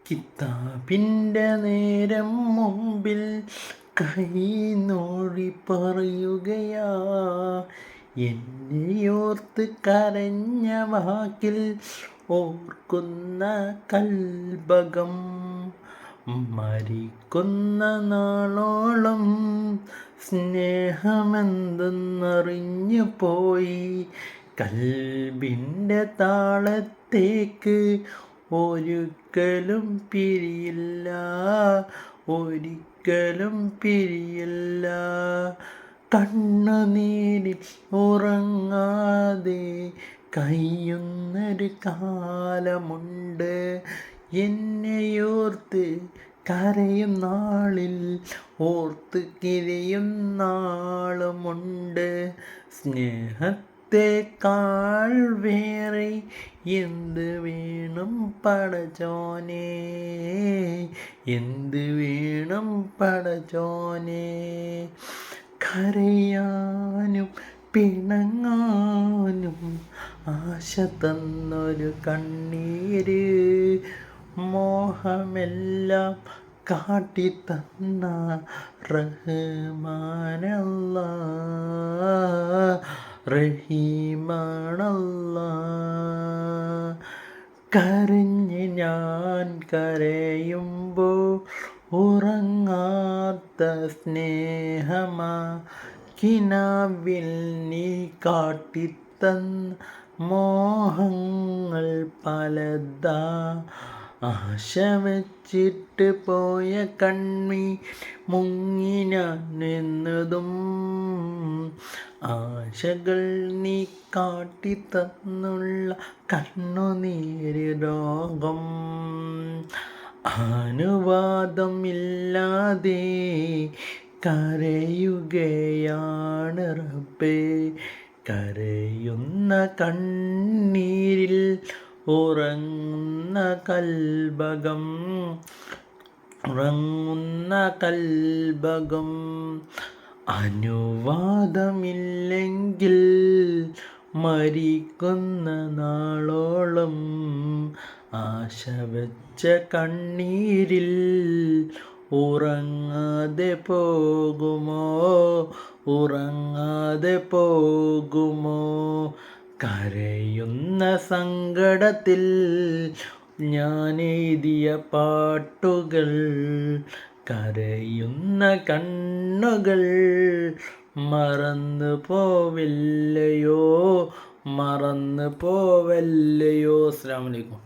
കിതാബിൻ്റെ നേരം മുമ്പിൽ കൈനോഴി പറയുകയാ, എന്നെയോർത്ത് കരഞ്ഞ വാക്കിൽ ഓർക്കുന്ന കൽബകം. മരിക്കുന്ന നാളോളം സ്നേഹമെന്തെന്നറിഞ്ഞു പോയി. കൽബിൻ്റെ താളത്തേക്ക് ഒരിക്കലും പിരിയില്ല, ഒരിക്കലും പിരിയില്ല. കണ്ണുനീരിൽ ഉറങ്ങാതെ കഴിയുന്നൊരു കാലമുണ്ട്. എന്നെയോർത്ത് കരയും നാളിൽ ഓർത്ത് കിരയും നാളുമുണ്ട്. സ്നേഹത്തെക്കാൾ വേറെ എന്ത് വേണം പടച്ചോനെ, എന്ത് വേണം പടച്ചോനെ. കരയാനും പിണങ്ങാനും ആശ തന്നൊരു കണ്ണീര്, മോഹമെല്ലാം കാട്ടിത്തന്ന റഹ്മാനല്ലാ, റഹീമാനല്ലാ. കരഞ്ഞ് ഞാൻ കരയുമ്പോൾ ഉറങ്ങാത്ത സ്നേഹമാ, കിനാവിൽ നീ കാട്ടിത്തന്ന മോഹങ്ങൾ പലതാ. ആശ വച്ചിട്ട് പോയ കണ്ണീർ മുങ്ങി ഞാൻ എന്നതും, ആശകൾ നീ കാട്ടിത്തന്നുള്ള കണ്ണുനീര് രോഗം. അനുവാദമില്ലാതെ കരയുകയാണ് റബ്ബേ, കരയുന്ന കണ്ണീരിൽ ഉറങ്ങുന്ന കൽബകം, ഉറങ്ങുന്ന കൽബകം. അനുവാദമില്ലെങ്കിൽ മരിക്കുന്ന നാളോളം ആശ വെച്ച കണ്ണീരിൽ ഉറങ്ങാതെ പോകുമോ, ഉറങ്ങാതെ പോകുമോ. കരയുന്ന സങ്കടത്തിൽ ഞാൻ എഴുതിയ പാട്ടുകൾ, കരയുന്ന കണ്ണുകൾ മറന്നു പോവില്ലയോ, മറന്നു പോവല്ലയോ. അസ്സലാമു അലൈക്കും.